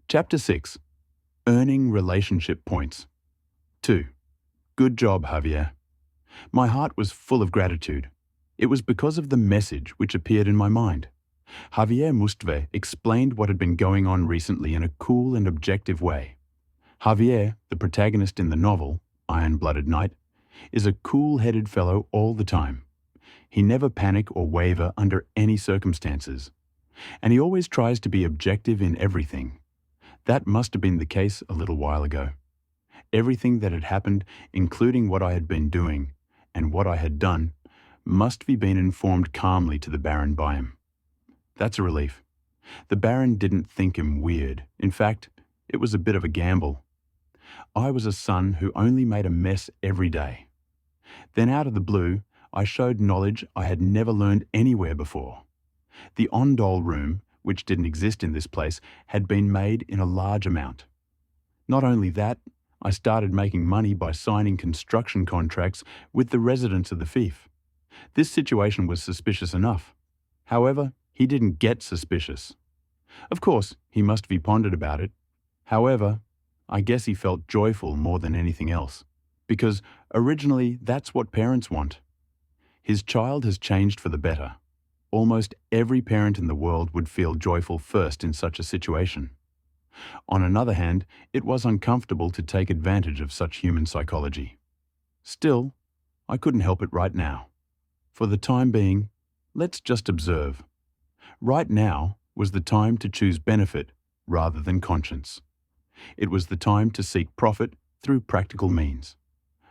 Chapter 6. Earning Relationship Points. 2. Good job, Javier. My heart was full of gratitude. It was because of the message which appeared in my mind. Javier Mustve explained what had been going on recently in a cool and objective way. Javier, the protagonist in the novel, Iron-Blooded Knight, is a cool-headed fellow all the time. He never panic or waver under any circumstances. And he always tries to be objective in everything. That must have been the case a little while ago. Everything that had happened, including what I had been doing and what I had done, must be been informed calmly to the Baron by him. That's a relief. The Baron didn't think him weird. In fact, it was a bit of a gamble. I was a son who only made a mess every day. Then out of the blue, I showed knowledge I had never learned anywhere before. The Ondol room, which didn't exist in this place, had been made in a large amount. Not only that, I started making money by signing construction contracts with the residents of the fief. This situation was suspicious enough. However, he didn't get suspicious. Of course, he must be pondered about it. However, I guess he felt joyful more than anything else, because originally that's what parents want. His child has changed for the better. Almost every parent in the world would feel joyful first in such a situation. On another hand, it was uncomfortable to take advantage of such human psychology. Still, I couldn't help it right now. For the time being, let's just observe. Right now was the time to choose benefit rather than conscience. It was the time to seek profit through practical means.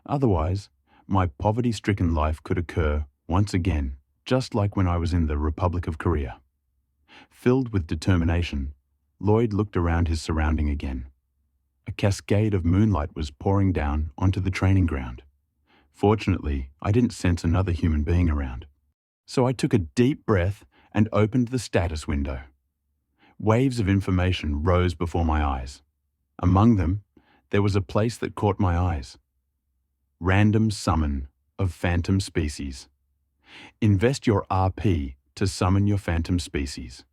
Otherwise, my poverty-stricken life could occur once again, just like when I was in the Republic of Korea. Filled with determination, Lloyd looked around his surrounding again. A cascade of moonlight was pouring down onto the training ground. Fortunately, I didn't sense another human being around. So I took a deep breath and opened the status window. Waves of information rose before my eyes. Among them, there was a place that caught my eyes. Random summon of phantom species. Invest your RP to summon your phantom species.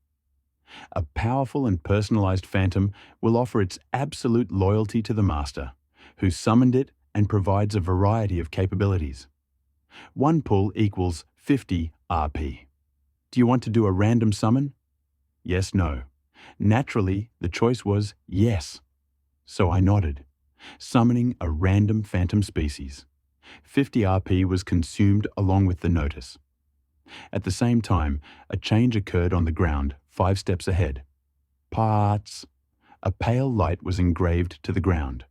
A powerful and personalized phantom will offer its absolute loyalty to the master, who summoned it and provides a variety of capabilities. One pull equals 50 RP. Do you want to do a random summon? Yes, no. Naturally, the choice was yes. So I nodded, summoning a random phantom species. 50 RP was consumed along with the notice. At the same time, a change occurred on the ground 5 steps ahead. Parts. A pale light was engraved to the ground.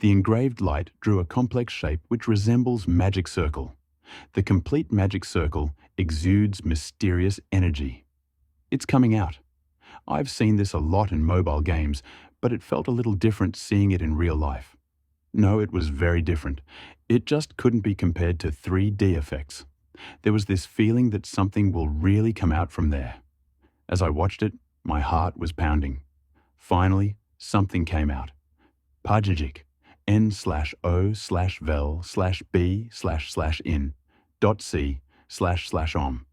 The engraved light drew a complex shape which resembles magic circle. The complete magic circle exudes mysterious energy. It's coming out. I've seen this a lot in mobile games, but it felt a little different seeing it in real life. No, it was very different. It just couldn't be compared to 3D effects. There was this feeling that something will really come out from there. As I watched it, my heart was pounding. Finally, something came out. Pajajic, n/o/vel/b/in.c//om.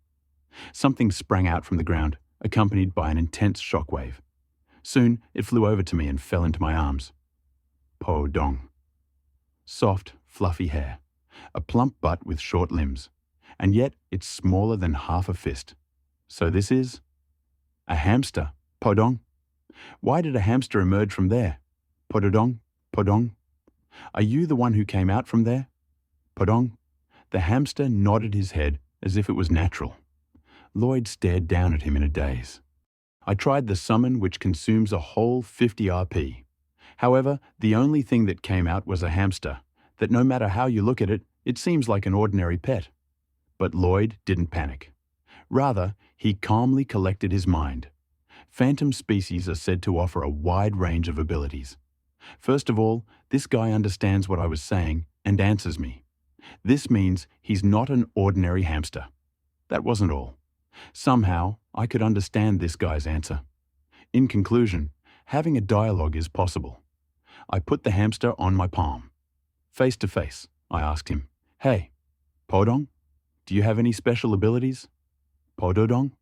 Something sprang out from the ground, accompanied by an intense shockwave. Soon, it flew over to me and fell into my arms. Po Dong. Soft, fluffy hair. A plump butt with short limbs. And yet, it's smaller than half a fist. So this is a hamster. Podong. Why did a hamster emerge from there? Pododong. Podong. Are you the one who came out from there? Podong. The hamster nodded his head as if it was natural. Lloyd stared down at him in a daze. I tried the summon which consumes a whole 50 RP. However, the only thing that came out was a hamster, that no matter how you look at it, it seems like an ordinary pet. But Lloyd didn't panic. Rather, he calmly collected his mind. Phantom species are said to offer a wide range of abilities. First of all, this guy understands what I was saying and answers me. This means he's not an ordinary hamster. That wasn't all. Somehow, I could understand this guy's answer. In conclusion, having a dialogue is possible. I put the hamster on my palm. Face to face, I asked him, "Hey, Podong, do you have any special abilities?" "Pododong?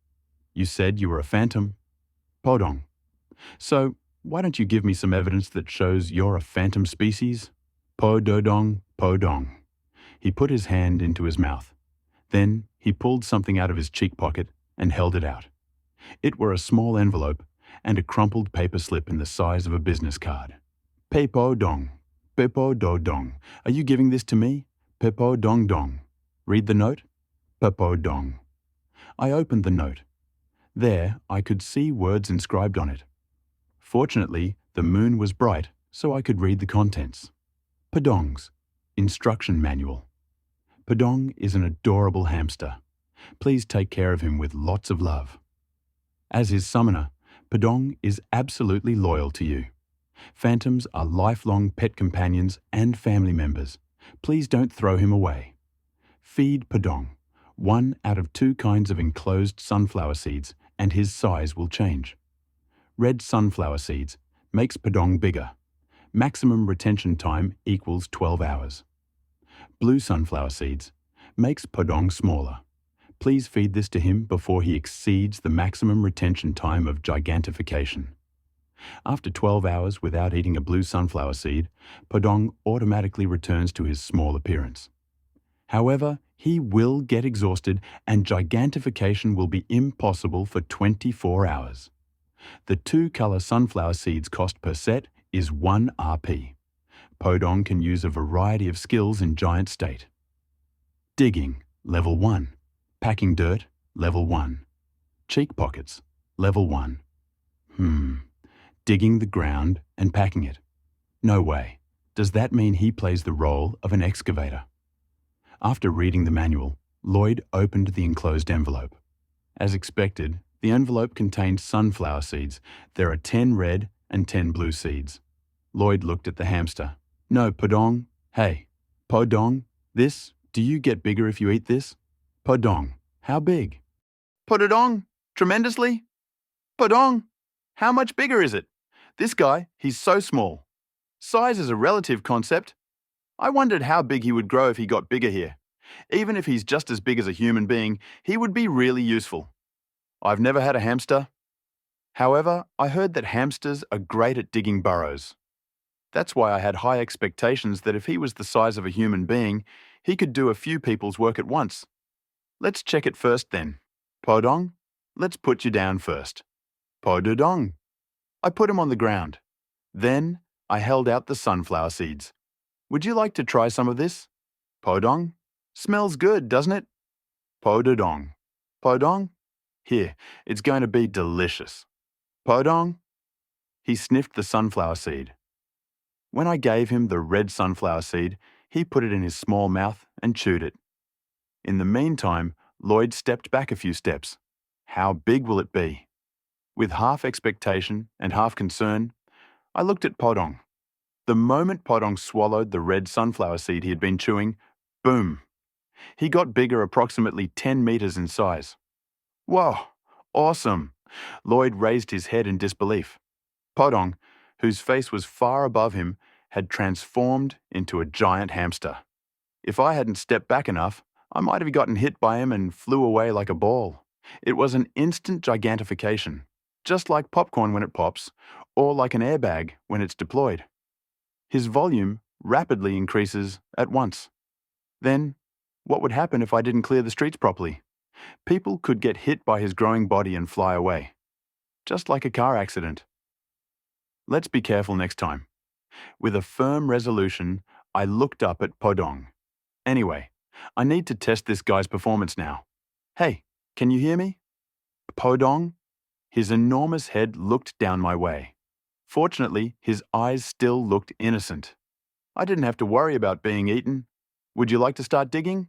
You said you were a phantom." "Podong. So, Why don't you give me some evidence that shows you're a phantom species? Po do dong, po dong. He put his hand into his mouth. Then he pulled something out of his cheek pocket and held it out. It were a small envelope and a crumpled paper slip in the size of a business card. Pepo dong, pepo do dong. Are you giving this to me? Pepo dong dong. Read the note. Pepo dong. I opened the note. There I could see words inscribed on it. Fortunately, the moon was bright, so I could read the contents. Padong's Instruction Manual. Padong is an adorable hamster. Please take care of him with lots of love. As his summoner, Padong is absolutely loyal to you. Phantoms are lifelong pet companions and family members. Please don't throw him away. Feed Padong 1 out of 2 kinds of enclosed sunflower seeds and his size will change. Red sunflower seeds makes Padong bigger. Maximum retention time equals 12 hours. Blue sunflower seeds makes Padong smaller. Please feed this to him before he exceeds the maximum retention time of gigantification. After 12 hours without eating a blue sunflower seed, Padong automatically returns to his small appearance. However, he will get exhausted and gigantification will be impossible for 24 hours. The 2-color sunflower seeds cost per set is 1 Rp. Podong can use a variety of skills in giant state. Digging, level 1. Packing dirt, level 1. Cheek pockets, level 1. Digging the ground and packing it. No way. Does that mean he plays the role of an excavator? After reading the manual, Lloyd opened the enclosed envelope. As expected, the envelope contained sunflower seeds. There are 10 red and 10 blue seeds. Lloyd looked at the hamster. No, Podong. Hey, Podong, do you get bigger if you eat this? Podong, how big? Podong, tremendously. Podong, how much bigger is it? This guy, he's so small. Size is a relative concept. I wondered how big he would grow if he got bigger here. Even if he's just as big as a human being, he would be really useful. I've never had a hamster. However, I heard that hamsters are great at digging burrows. That's why I had high expectations that if he was the size of a human being, he could do a few people's work at once. Let's check it first then. Podong, let's put you down first. Podong. I put him on the ground. Then I held out the sunflower seeds. Would you like to try some of this? Podong? Smells good, doesn't it? Podong. Podong? Here, it's going to be delicious. Podong? He sniffed the sunflower seed. When I gave him the red sunflower seed, he put it in his small mouth and chewed it. In the meantime, Lloyd stepped back a few steps. How big will it be? With half expectation and half concern, I looked at Podong. The moment Podong swallowed the red sunflower seed he had been chewing, boom! He got bigger, approximately 10 meters in size. Whoa! Awesome! Lloyd raised his head in disbelief. Podong, whose face was far above him, had transformed into a giant hamster. If I hadn't stepped back enough, I might have gotten hit by him and flew away like a ball. It was an instant gigantification, just like popcorn when it pops, or like an airbag when it's deployed. His volume rapidly increases at once. Then, what would happen if I didn't clear the streets properly? People could get hit by his growing body and fly away. Just like a car accident. Let's be careful next time. With a firm resolution, I looked up at Podong. Anyway, I need to test this guy's performance now. Hey, can you hear me? Podong? His enormous head looked down my way. Fortunately, his eyes still looked innocent. I didn't have to worry about being eaten. Would you like to start digging?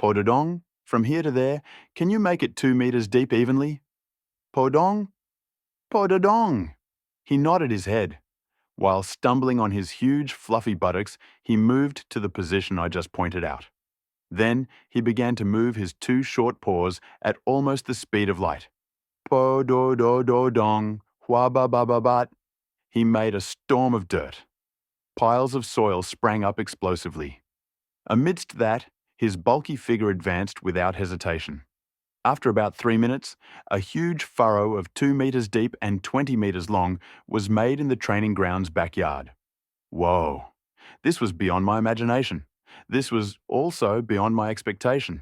Podong, from here to there, can you make it 2 meters deep evenly? Podong? Podong! He nodded his head. While stumbling on his huge, fluffy buttocks, he moved to the position I just pointed out. Then he began to move his 2 short paws at almost the speed of light. Po-do-do-do-dong, hua-ba-ba-ba-bat. He made a storm of dirt. Piles of soil sprang up explosively. Amidst that, his bulky figure advanced without hesitation. After about 3 minutes, a huge furrow of 2 meters deep and 20 meters long was made in the training ground's backyard. Whoa! This was beyond my imagination. This was also beyond my expectation.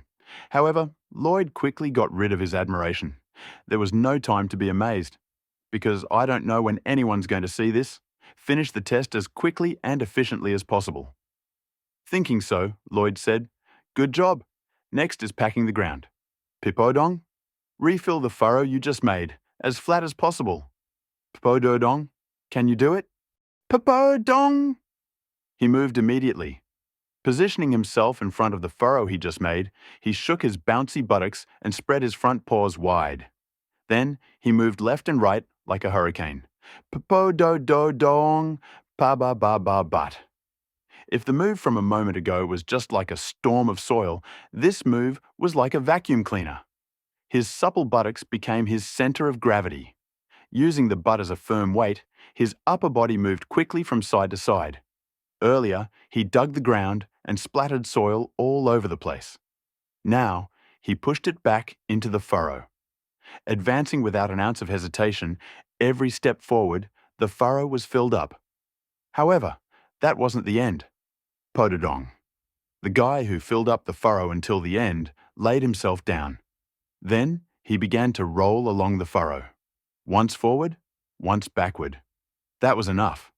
However, Lloyd quickly got rid of his admiration. There was no time to be amazed. Because I don't know when anyone's going to see this, finish the test as quickly and efficiently as possible. Thinking so, Lloyd said, "Good job. Next is packing the ground. Pipodong, refill the furrow you just made, as flat as possible. Pipododong, can you do it? Pipodong!" He moved immediately. Positioning himself in front of the furrow he just made, he shook his bouncy buttocks and spread his front paws wide. Then he moved left and right like a hurricane. Pipododong, pa-ba-ba-ba-bat. If the move from a moment ago was just like a storm of soil, this move was like a vacuum cleaner. His supple buttocks became his center of gravity. Using the butt as a firm weight, his upper body moved quickly from side to side. Earlier, he dug the ground and splattered soil all over the place. Now, he pushed it back into the furrow. Advancing without an ounce of hesitation, every step forward, the furrow was filled up. However, that wasn't the end. Pododong. The guy who filled up the furrow until the end laid himself down. Then he began to roll along the furrow. Once forward, once backward. That was enough.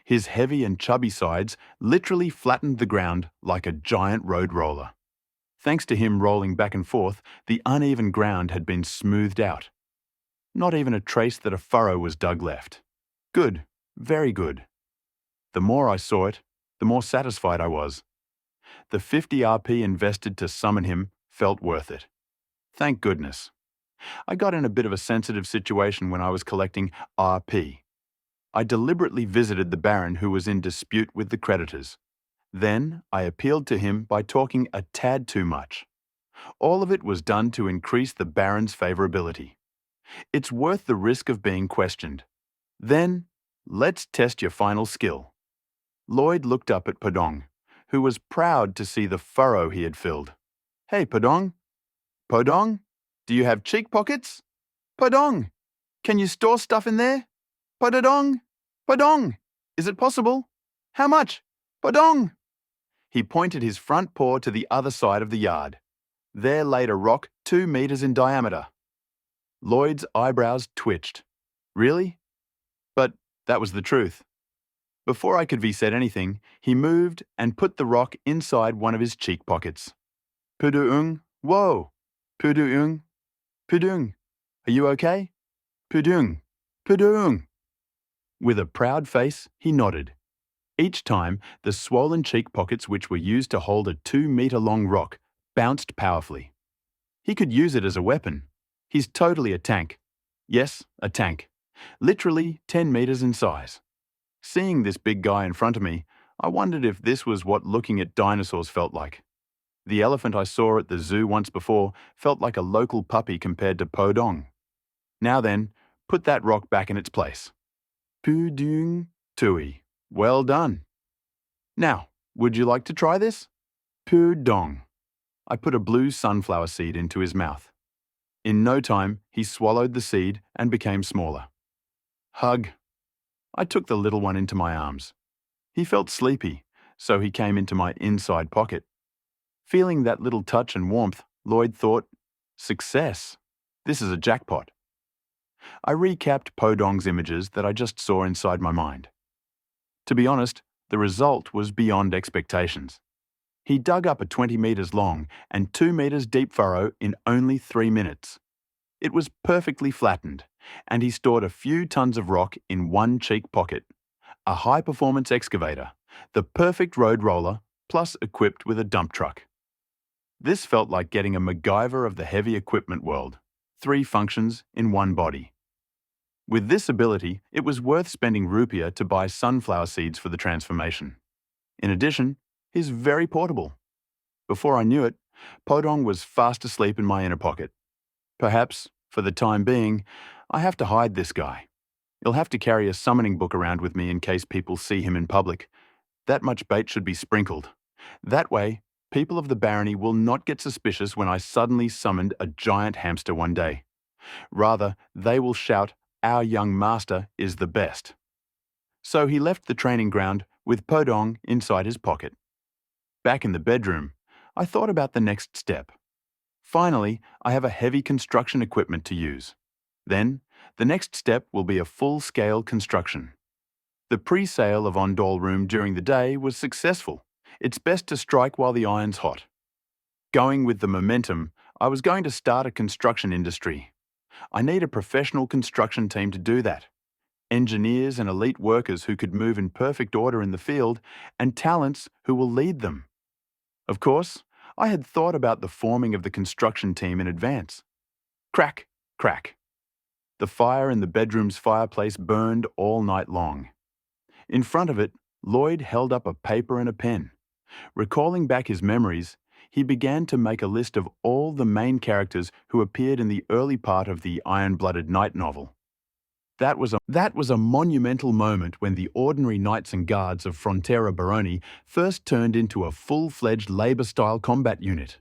His heavy and chubby sides literally flattened the ground like a giant road roller. Thanks to him rolling back and forth, the uneven ground had been smoothed out. Not even a trace that a furrow was dug left. Good, very good. The more I saw it, the more satisfied I was. The 50 RP invested to summon him felt worth it. Thank goodness. I got in a bit of a sensitive situation when I was collecting RP. I deliberately visited the Baron who was in dispute with the creditors. Then I appealed to him by talking a tad too much. All of it was done to increase the Baron's favorability. It's worth the risk of being questioned. Then, let's test your final skill. Lloyd looked up at Podong, who was proud to see the furrow he had filled. "Hey, Podong. Podong, do you have cheek pockets? Podong, can you store stuff in there? Pododong, Podong, is it possible? How much? Podong!" He pointed his front paw to the other side of the yard. There laid a rock 2 meters in diameter. Lloyd's eyebrows twitched. Really? But that was the truth. Before I could be said anything, he moved and put the rock inside one of his cheek pockets. "Puduung, whoa! Puduung, Pudung, are you okay? Pudung, Pudung." With a proud face, he nodded. Each time, the swollen cheek pockets which were used to hold a 2-meter-long rock bounced powerfully. He could use it as a weapon. He's totally a tank. Yes, a tank. Literally 10 meters in size. Seeing this big guy in front of me, I wondered if this was what looking at dinosaurs felt like. The elephant I saw at the zoo once before felt like a local puppy compared to Podong. Now then, put that rock back in its place. Pudung Tui. Well done. Now, would you like to try this? Pudong. I put a blue sunflower seed into his mouth. In no time, he swallowed the seed and became smaller. Hug. I took the little one into my arms. He felt sleepy, so he came into my inside pocket. Feeling that little touch and warmth, Lloyd thought, "Success. This is a jackpot." I recapped Podong's images that I just saw inside my mind. To be honest, the result was beyond expectations. He dug up a 20 meters long and 2 meters deep furrow in only 3 minutes. It was perfectly flattened, and he stored a few tons of rock in one cheek pocket. A high-performance excavator, the perfect road roller, plus equipped with a dump truck. This felt like getting a MacGyver of the heavy equipment world. 3 functions in one body. With this ability, it was worth spending rupiah to buy sunflower seeds for the transformation. In addition, he's very portable. Before I knew it, Podong was fast asleep in my inner pocket. Perhaps, for the time being, I have to hide this guy. I'll have to carry a summoning book around with me in case people see him in public. That much bait should be sprinkled. That way, People of the barony will not get suspicious when I suddenly summoned a giant hamster one day. Rather, they will shout, "Our young master is the best." So he left the training ground with Podong inside his pocket. Back in the bedroom, I thought about the next step. Finally, I have a heavy construction equipment to use. Then, the next step will be a full-scale construction. The pre-sale of Ondol Room during the day was successful. It's best to strike while the iron's hot. Going with the momentum, I was going to start a construction industry. I need a professional construction team to do that. Engineers and elite workers who could move in perfect order in the field, and talents who will lead them. Of course, I had thought about the forming of the construction team in advance. Crack, crack. The fire in the bedroom's fireplace burned all night long. In front of it, Lloyd held up a paper and a pen. Recalling back his memories, he began to make a list of all the main characters who appeared in the early part of the Iron-Blooded Knight novel. That was a monumental moment when the ordinary knights and guards of Frontera Baroni first turned into a full-fledged Labour-style combat unit.